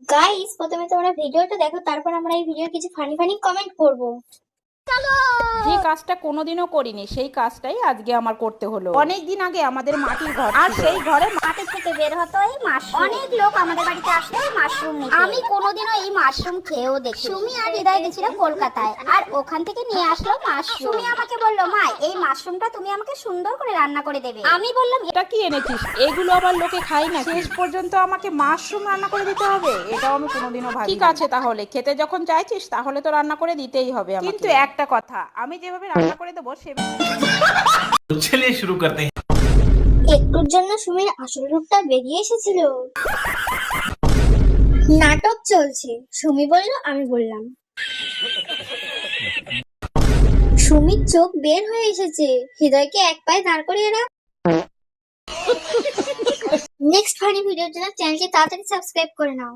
Guys, প্রথমে তোমরা ভিডিওটা দেখো, তারপর আমরা এই ভিডিওর কিছু ফানি ফানি কমেন্ট করব। যে কাজটা কোনোদিনও করিনি সেই কাজটাই আজকে আমার করতে হলো। অনেকদিন আগে আমাদের মাটির ঘর আর ছিল। সেই ঘরে মাটি থেকে বের হতো এই মাশরুম। অনেক লোক আমাদের বাড়িতে আসতো এই মাশরুম নিতে। আমি কোনোদিনও এই মাশরুম খেয়েও দেখি। সুমি আর হৃদয় গেছিল কলকাতায়, আর ওখান থেকে নিয়ে আসলো মাশরুম। সুমি আমাকে বলল, মা এই মাশরুমটা তুমি আমাকে সুন্দর করে রান্না করে দেবে। আমি বললাম, এটা কি এনেছিস? এগুলো আবার লোকে খায় না। শেষ পর্যন্ত আমাকে মাশরুম রান্না করে দিতে হবে? এটাও আমি কোনোদিনও ভাবি। ঠিক আছে, তাহলে খেতে যখন চাইছিস তাহলে তো রান্না করে দিতেই হবে আমাকে। কিন্তু একটা কথা, আমি যেভাবে রান্না করে দেবো সেভাবে। तो चलिए शुरू करते हैं। একটুর জন্য সুমির আসল রূপটা বেরিয়ে এসেছিল। নাটক চলছে, সুমি বলল আমি বললাম। সুমির চোখ বের হয়ে এসেছে। হৃদয়কে এক পায়ে দাঁড় করিয়ে রাখ। নেক্সট ফানি ভিডিওর জন্য চ্যানেলটি তাড়াতাড়ি সাবস্ক্রাইব করে নাও।